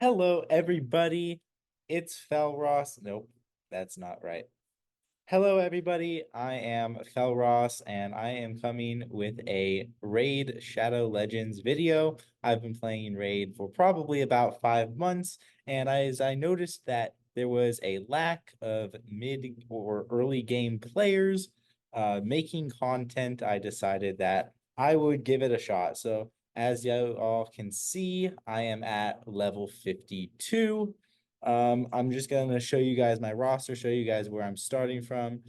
Hello, everybody. It's Felraus. Nope, that's not right. Hello, everybody. I am Felraus, and I am coming with a Raid Shadow Legends video. I've been playing Raid for probably about 5 months, and as I noticed that there was a lack of mid or early game players making content, I decided that I would give it a shot. So, as you all can see, I am at level 52. I'm just gonna show you guys my roster, show you guys where I'm starting from,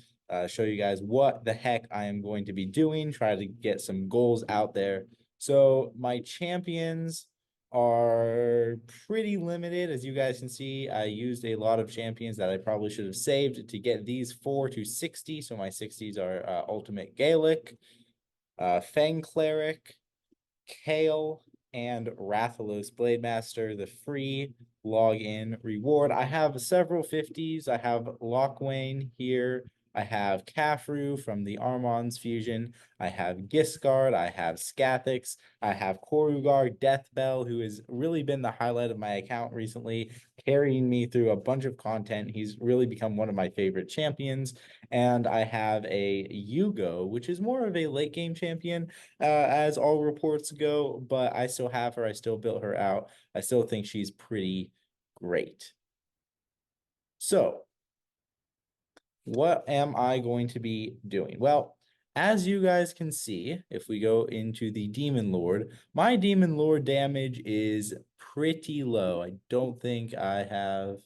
show you guys what the heck I am going to be doing, try to get some goals out there. So my champions are pretty limited. As you guys can see, I used a lot of champions that I probably should have saved to get these 4 to 60. So my 60s are Ultimate Gaelic, Fang Cleric, Kale, and Rathalos Blademaster, the free login reward. I have several 50s. I have Lockwayne here. I have Caffrew from the Armons fusion. I have Giscard. I have Scathix. I have Korugar Deathbell, who has really been the highlight of my account recently, carrying me through a bunch of content. He's really become one of my favorite champions. And I have a Yugo, which is more of a late game champion, as all reports go, but I still have her. I still built her out. I still think she's pretty great. So, what am I going to be doing? Well, as you guys can see, if we go into the Demon Lord, my Demon Lord damage is pretty low. I don't think I have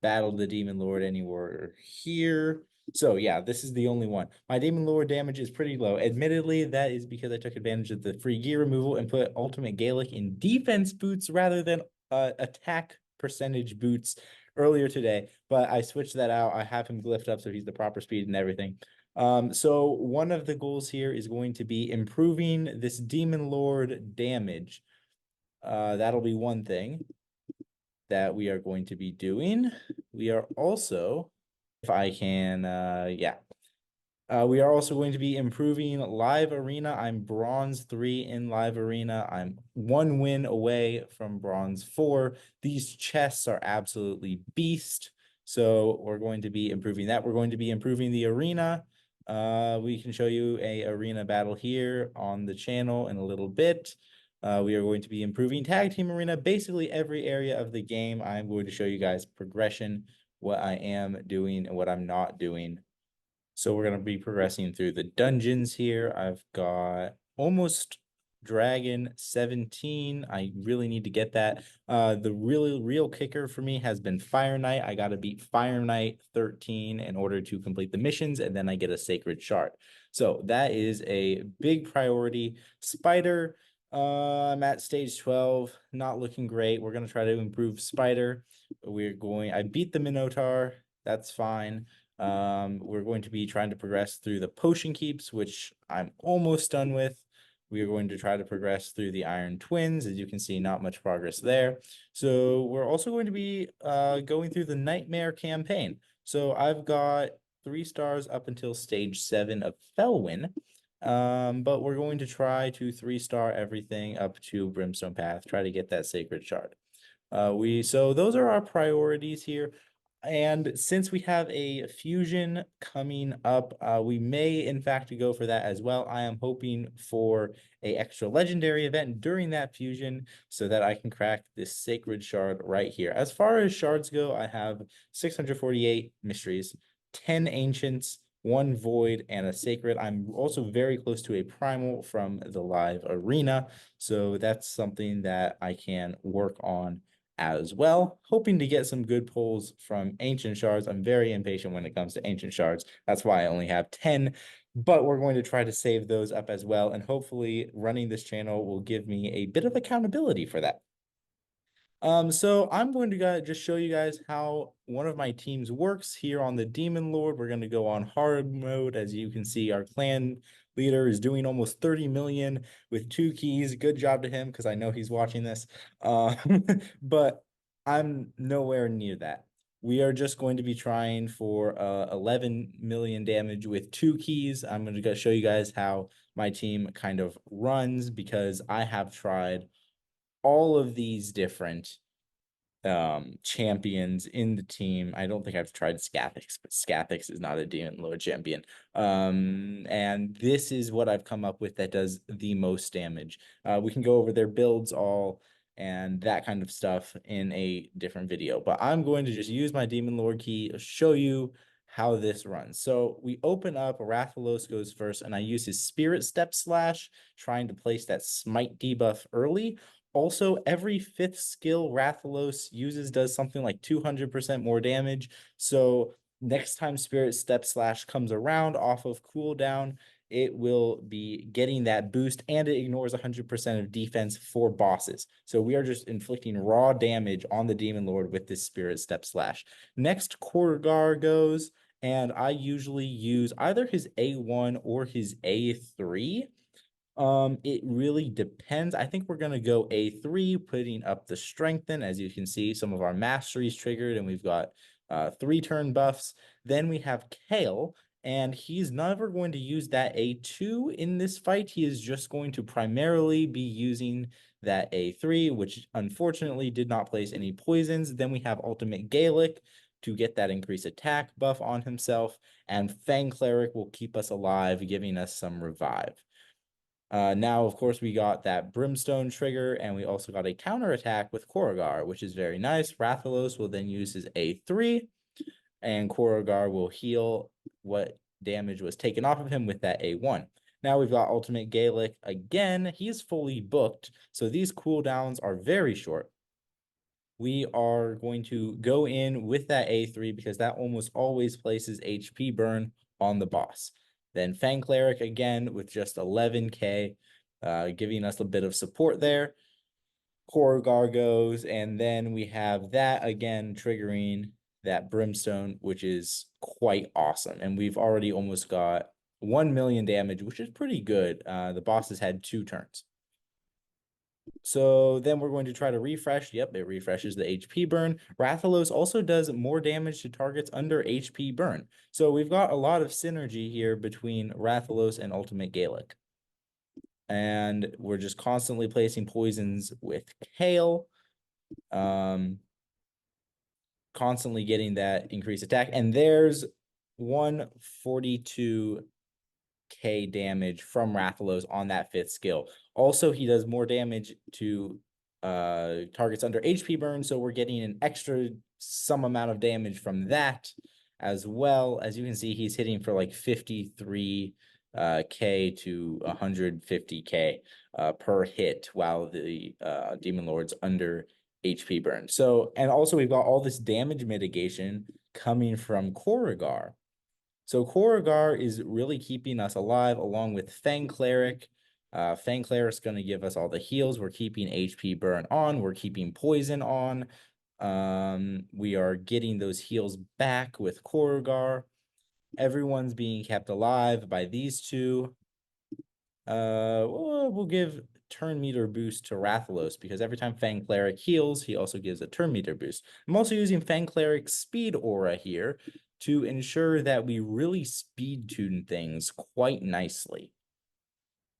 battled the Demon Lord anywhere here. So yeah, this is the only one. My Demon Lord damage is pretty low. Admittedly, that is because I took advantage of the free gear removal and put Ultimate Gaelic in defense boots rather than attack percentage boots earlier today. But I switched that out. I have him glyphed up so he's the proper speed and everything. So one of the goals here is going to be improving this Demon Lord damage. That'll be one thing that we are going to be doing. We are also, if I can, yeah. We are also going to be improving Live Arena. I'm Bronze 3 in Live Arena. I'm 1 win away from Bronze 4. These chests are absolutely beast. So we're going to be improving that. We're going to be improving the arena. We can show you a arena battle here on the channel in a little bit. We are going to be improving Tag Team Arena, basically every area of the game. I'm going to show you guys progression, what I am doing and what I'm not doing. So we're going to be progressing through the dungeons here. I've got almost Dragon 17. I really need to get that. The really real kicker for me has been Fire Knight. I got to beat Fire Knight 13 in order to complete the missions, and then I get a Sacred Shard. So that is a big priority. Spider, I'm at stage 12, not looking great. We're going to try to improve Spider. I beat the Minotaur. That's fine. We're going to be trying to progress through the potion keeps, which I'm almost done with. We are going to try to progress through the Iron Twins. As you can see, not much progress there. So we're also going to be going through the Nightmare campaign. So I've got 3 stars up until stage 7 of Felwyn. But we're going to try to 3-star everything up to Brimstone Path, try to get that Sacred Shard. So those are our priorities here. And since we have a fusion coming up, we may in fact go for that as well. I am hoping for a extra legendary event during that fusion so that I can crack this Sacred Shard right here. As far as shards go, I have 648 mysteries, 10 ancients, 1 void, and a sacred. I'm also very close to a primal from the live arena, so that's something that I can work on as well. Hoping to get some good pulls from ancient shards. I'm very impatient when it comes to ancient shards. That's why I only have 10, but we're going to try to save those up as well. And hopefully running this channel will give me a bit of accountability for that. So I'm going to just show you guys how one of my teams works here on the Demon Lord. We're going to go on hard mode. As you can see, our clan leader is doing almost 30 million with 2 keys. Good job to him because I know he's watching this. But I'm nowhere near that. We are just going to be trying for 11 million damage with 2 keys. I'm going to show you guys how my team kind of runs because I have tried all of these different champions in the team. I don't think I've tried Scathix, but Scathix is not a Demon Lord champion. And this is what I've come up with that does the most damage. We can go over their builds all and that kind of stuff in a different video, but I'm going to just use my Demon Lord key to show you how this runs. So we open up, Rathalos goes first, and I use his Spirit Step Slash, trying to place that Smite debuff early. Also, every fifth skill Rathalos uses does something like 200% more damage. So next time Spirit Step Slash comes around off of cooldown, it will be getting that boost, and it ignores 100% of defense for bosses. So we are just inflicting raw damage on the Demon Lord with this Spirit Step Slash. Next, Korgar goes, and I usually use either his A1 or his A3. It really depends. I think we're gonna go A3, putting up the strengthen. As you can see, some of our masteries triggered, and we've got 3-turn buffs. Then we have Kale, and he's never going to use that A2 in this fight. He is just going to primarily be using that A3, which unfortunately did not place any poisons. Then we have Ultimate Gaelic to get that increased attack buff on himself, and Fang Cleric will keep us alive, giving us some revive. Now, of course, we got that Brimstone trigger, and we also got a counterattack with Korrigar, which is very nice. Rathalos will then use his A3, and Korrigar will heal what damage was taken off of him with that A1. Now we've got Ultimate Gaelic again. He's fully booked, so these cooldowns are very short. We are going to go in with that A3 because that almost always places HP burn on the boss. Then Fang Cleric again with just 11k, giving us a bit of support there. Core Gargos, and then we have that again triggering that Brimstone, which is quite awesome. And we've already almost got 1 million damage, which is pretty good. The boss has had 2 turns. So then we're going to try to refresh. Yep, it refreshes the HP burn. Rathalos also does more damage to targets under HP burn. So we've got a lot of synergy here between Rathalos and Ultimate Gaelic. And we're just constantly placing poisons with Kale. Constantly getting that increased attack. And there's 142k damage from Rathalos on that 5th skill. Also, he does more damage to targets under HP burn, so we're getting an extra some amount of damage from that as well. As you can see, he's hitting for like 53 k to 150k per hit, while the Demon Lord's under HP burn. So, and also we've got all this damage mitigation coming from Korrigar. So Korrigar is really keeping us alive along with Fang Cleric. Fang Cleric's going to give us all the heals. We're keeping HP burn on. We're keeping poison on. We are getting those heals back with Korrigar. Everyone's being kept alive by these two. We'll give turn meter boost to Rathalos because every time Fang Cleric heals, he also gives a turn meter boost. I'm also using Fang Cleric's speed aura here to ensure that we really speed tune things quite nicely.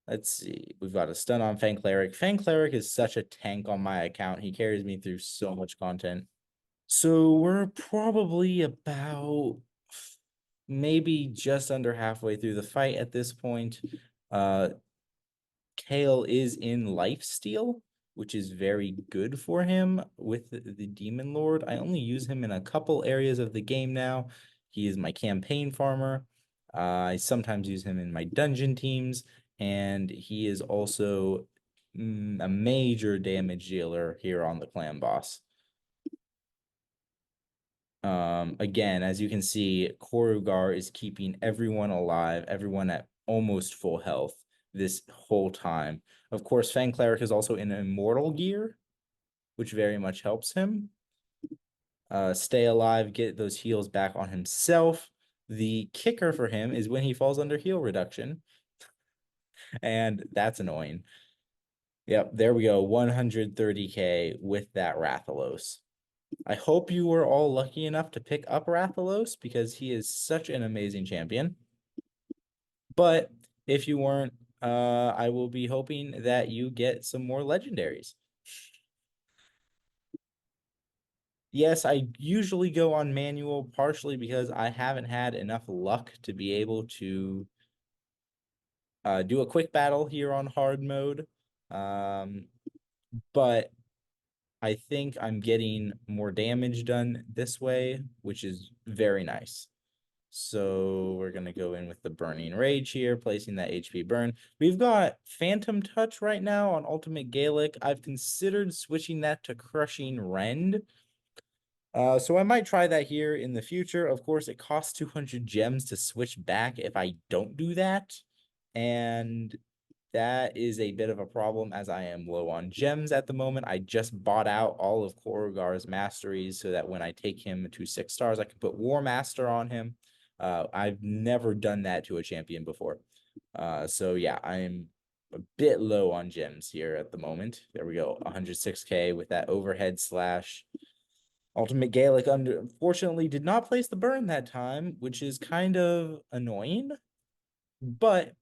Let's see. We've got a stun on Fang Cleric. Fang Cleric is such a tank on my account. He carries me through so much content. So we're probably about maybe just under halfway through the fight at this point. Kale is in lifesteal, which is very good for him with the Demon Lord. I only use him in a couple areas of the game now. He is my campaign farmer. I sometimes use him in my dungeon teams, and he is also a major damage dealer here on the clan boss. Again, as you can see, Korrigar is keeping everyone alive, everyone at almost full health this whole time. Of course, Fang Cleric is also in immortal gear, which very much helps him. Stay alive, get those heals back on himself. The kicker for him is when he falls under heal reduction, and that's annoying. Yep, there we go, 130k with that Rathalos. I hope you were all lucky enough to pick up Rathalos because he is such an amazing champion. But if you weren't, I will be hoping that you get some more legendaries. Yes, I usually go on manual, partially because I haven't had enough luck to be able to do a quick battle here on hard mode. But I think I'm getting more damage done this way, which is very nice. So we're going to go in with the Burning Rage here, placing that HP burn. We've got Phantom Touch right now on Ultimate Gaelic. I've considered switching that to Crushing Rend. So I might try that here in the future. Of course, it costs 200 gems to switch back if I don't do that. And that is a bit of a problem as I am low on gems at the moment. I just bought out all of Korogar's masteries so that when I take him to 6 stars, I can put War Master on him. I've never done that to a champion before. So yeah, I'm a bit low on gems here at the moment. There we go, 106k with that overhead slash. Ultimate Gaelic unfortunately did not place the burn that time, which is kind of annoying, but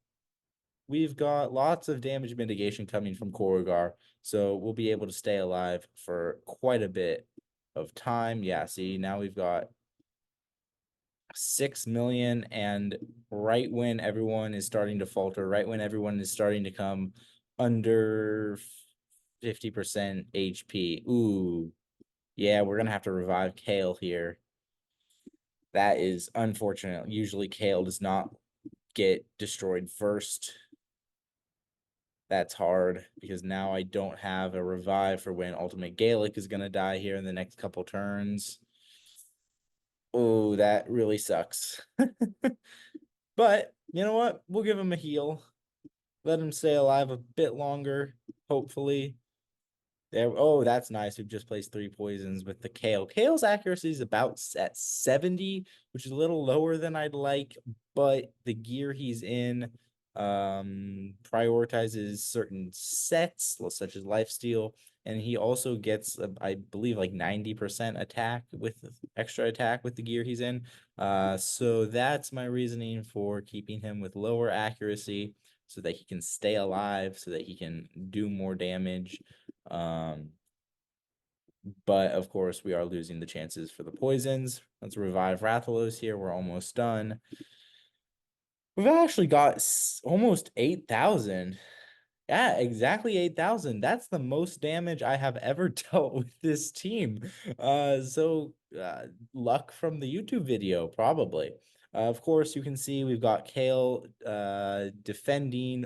we've got lots of damage mitigation coming from Korogar, so we'll be able to stay alive for quite a bit of time. Yeah, see, now we've got 6 million, and right when everyone is starting to falter, right when everyone is starting to come under 50% HP. Ooh, yeah, we're gonna have to revive Kale here. That is unfortunate. Usually Kale does not get destroyed first. That's hard because now I don't have a revive for when Ultimate Gaelic is going to die here in the next couple turns. Oh, that really sucks. But you know what? We'll give him a heal. Let him stay alive a bit longer, hopefully. There. Oh, that's nice. We've just placed 3 poisons with the Kale. Kale's accuracy is about at 70, which is a little lower than I'd like, but the gear he's in prioritizes certain sets, such as lifesteal, and he also gets, I believe, like 90% attack with extra attack with the gear he's in. So that's my reasoning for keeping him with lower accuracy so that he can stay alive, so that he can do more damage. But of course, we are losing the chances for the poisons. Let's revive Rathalos here. We're almost done. We've actually got almost 8,000. Yeah, exactly 8,000. That's the most damage I have ever dealt with this team. Luck from the YouTube video, probably. Of course, you can see we've got Kale defending,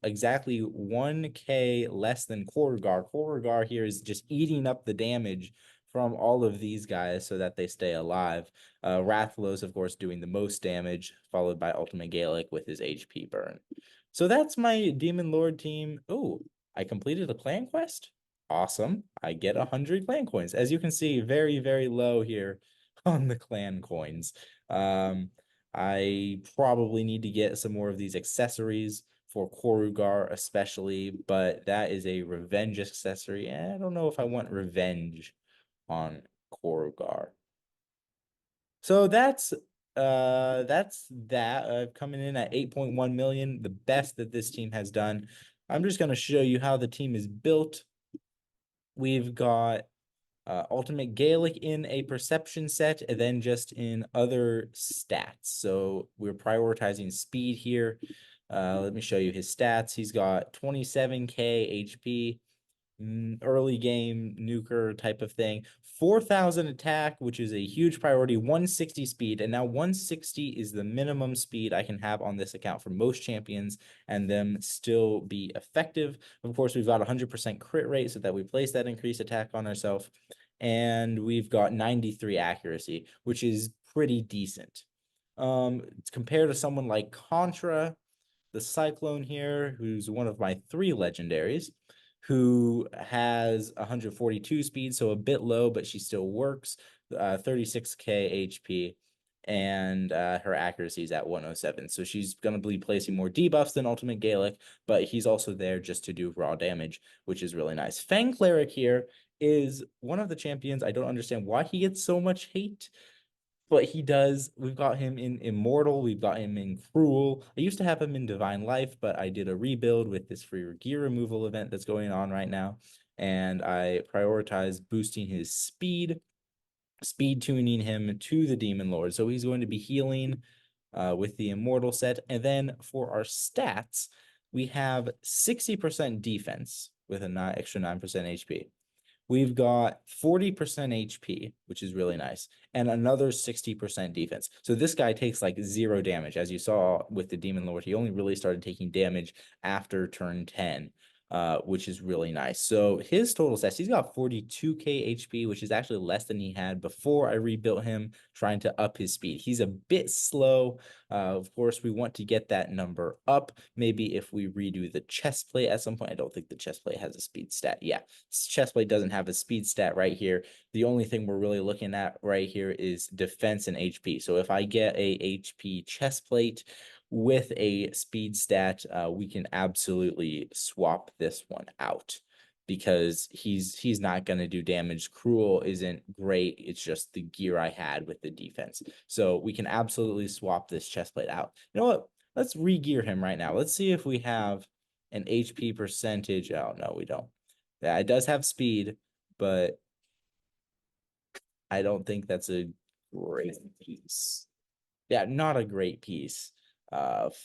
exactly 1k less than Korogar. Korogar here is just eating up the damage from all of these guys so that they stay alive. Rathalos, of course, doing the most damage, followed by Ultimate Gaelic with his HP burn. So that's my Demon Lord team. Oh, I completed a clan quest. Awesome. I get 100 clan coins. As you can see, very, very low here on the clan coins. I probably need to get some more of these accessories for Korugar especially, but that is a revenge accessory. And I don't know if I want revenge on Korugar. So that's that coming in at 8.1 million, the best that this team has done. I'm just going to show you how the team is built. We've got Ultimate Gaelic in a perception set, and then just in other stats. So we're prioritizing speed here. Let me show you his stats. He's got 27k HP, early game nuker type of thing. 4,000 attack, which is a huge priority. 160 speed, and now 160 is the minimum speed I can have on this account for most champions and them still be effective. Of course, we've got 100% crit rate so that we place that increased attack on ourselves, and we've got 93 accuracy, which is pretty decent. Compared to someone like Contra, the Cyclone here, who's one of my 3 legendaries, who has 142 speed, so a bit low, but she still works, 36k HP, and her accuracy is at 107. So she's going to be placing more debuffs than Ultimate Gaelic, but he's also there just to do raw damage, which is really nice. Fang Cleric here is one of the champions. I don't understand why he gets so much hate, but he does. We've got him in Immortal. We've got him in Cruel. I used to have him in Divine Life, but I did a rebuild with this free gear removal event that's going on right now. And I prioritize boosting his speed speed tuning him to the Demon Lord. So he's going to be healing with the Immortal set. And then for our stats, we have 60% defense with an extra 9% HP. We've got 40% HP, which is really nice, and another 60% defense. So this guy takes like 0 damage. As you saw with the Demon Lord, he only really started taking damage after turn 10, which is really nice. So his total stats, he's got 42k HP, which is actually less than he had before I rebuilt him, trying to up his speed. He's a bit slow. Of course, we want to get that number up. Maybe if we redo the chest plate at some point. I don't think the chest plate has a speed stat. Yeah, chest plate doesn't have a speed stat right here. The only thing we're really looking at right here is defense and HP. So if I get a HP chest plate with a speed stat, we can absolutely swap this one out because he's not going to do damage. Cruel isn't great. It's just the gear I had with the defense. So we can absolutely swap this chest plate out. You know what? Let's re-gear him right now. Let's see if we have an HP percentage. Oh, no, we don't. Yeah, it does have speed, but I don't think that's a great piece. Yeah, not a great piece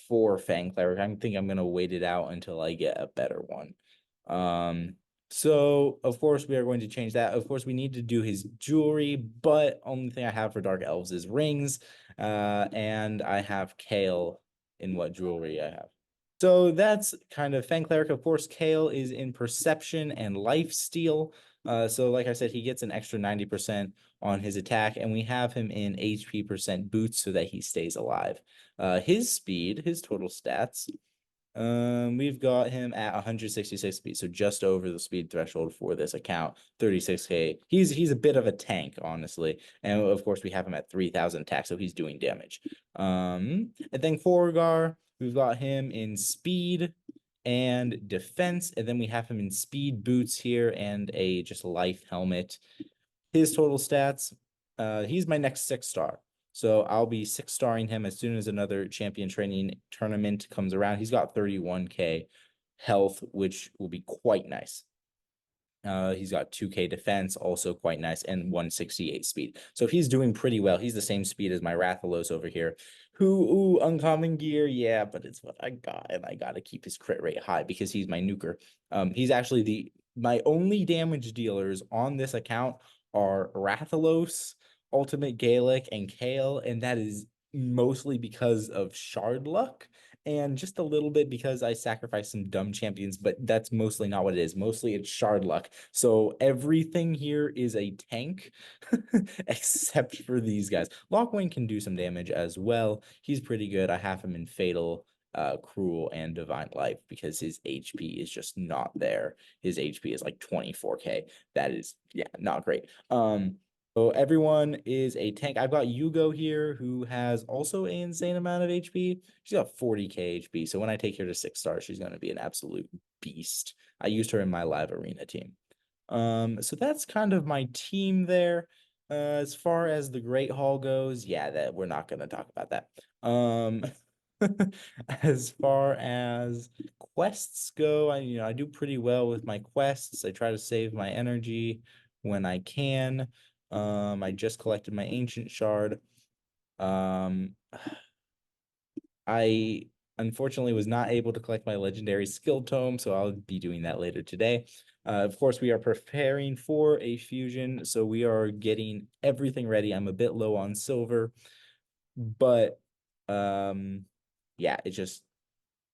for Fang Cleric. I think I'm gonna wait it out until I get a better one. So of course we are going to change that. Of course, we need to do his jewelry, but only thing I have for Dark Elves is rings. And I have Kale in what jewelry I have. So that's kind of Fang Cleric. Of course, Kale is in Perception and Life Steal. So like I said, he gets an extra 90% on his attack, and we have him in HP percent boots so that he stays alive. His speed, his total stats, we've got him at 166 speed, so just over the speed threshold for this account, 36k. He's a bit of a tank, honestly. And of course, we have him at 3,000 attack, so he's doing damage. And then Forgar, we've got him in speed and defense, and then we have him in speed boots here and a just life helmet. His total stats, he's my next 6-star. So I'll be 6-starring him as soon as another champion training tournament comes around. He's got 31k health, which will be quite nice. He's got 2k defense, also quite nice, and 168 speed. So he's doing pretty well. He's the same speed as my Rathalos over here, who, uncommon gear, yeah, but it's what I got, and I got to keep his crit rate high because he's my nuker. He's actually my only damage dealers on this account are Rathalos, Ultimate Gaelic, and Kale, and that is mostly because of shard luck and just a little bit because I sacrificed some dumb champions, but that's mostly not what it is. Mostly it's shard luck. So everything here is a tank except for these guys. Lockwing can do some damage as well. He's pretty good. I have him in Fatal, Cruel, and Divine Life because his HP is just not there. His HP is like 24k. That is, yeah, not great. So everyone is a tank. I've got Yugo here, who has also an insane amount of HP. She's got 40k HP. So when I take her to 6-star, she's going to be an absolute beast. I used her in my live arena team. So that's kind of my team there. As far as the Great Hall goes, yeah, that we're not going to talk about that. As far as quests go, I do pretty well with my quests. I try to save my energy when I can. I just collected my ancient shard. Um, I unfortunately was not able to collect my legendary skill tome, so I'll be doing that later today. Of course, we are preparing for a fusion, so we are getting everything ready. I'm a bit low on silver, but yeah, it just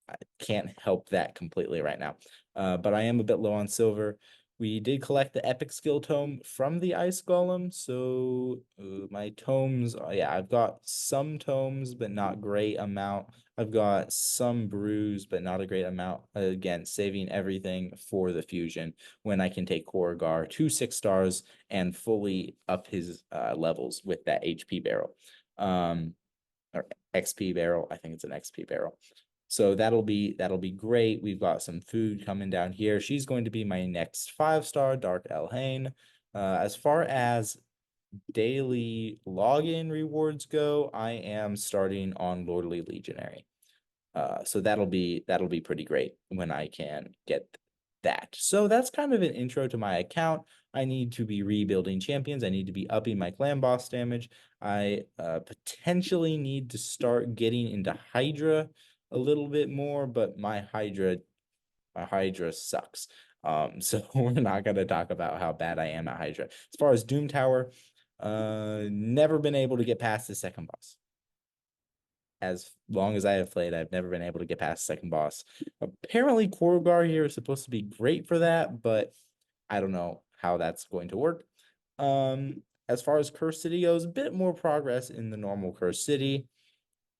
I can't help that completely right now. But I am a bit low on silver. We did collect the epic skill tome from the ice golem. So my tomes, yeah, I've got some tomes, but not great amount. I've got some brews, but not a great amount. Again, saving everything for the fusion when I can take Korrigar to 6 stars and fully up his levels with that HP barrel. Or XP barrel. I think it's an XP barrel. So that'll be great. We've got some food coming down here. She's going to be my next 5-star, Dark Elhain. As far as daily login rewards go, I am starting on Lordly Legionary. So that'll be pretty great when I can get that. So that's kind of an intro to my account. I need to be rebuilding champions. I need to be upping my clan boss damage. I potentially need to start getting into Hydra a little bit more, but my Hydra sucks. So we're not gonna talk about how bad I am at Hydra. As far as Doom Tower, never been able to get past the second boss. As long as I have played, I've never been able to get past the second boss. Apparently, Korgar here is supposed to be great for that, but I don't know how that's going to work. As far as Curse City goes, a bit more progress in the normal Curse City.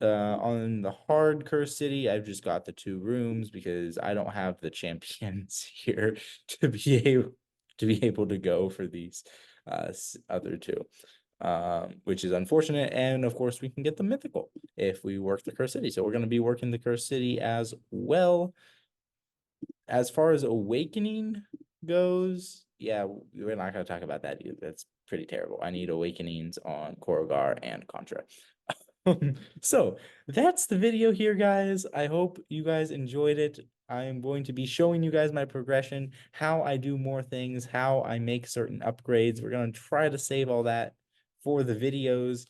On the hard Curse City, I've just got the 2 rooms because I don't have the champions here to be able to go for these other 2. Which is unfortunate, and of course we can get the mythical if we work the Curse City. So we're going to be working the Curse City as well. As far as Awakening goes, yeah, we're not going to talk about that either. That's pretty terrible. I need Awakenings on Korgar and Contra. So that's the video here, guys. I hope you guys enjoyed it. I am going to be showing you guys my progression, how I do more things, how I make certain upgrades. We're going to try to save all that for the videos,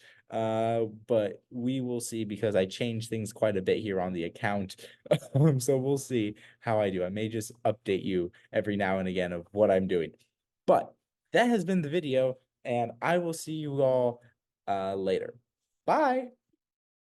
but we will see because I changed things quite a bit here on the account. So we'll see how I do. I may just update you every now and again of what I'm doing. But that has been the video, and I will see you all later. Bye.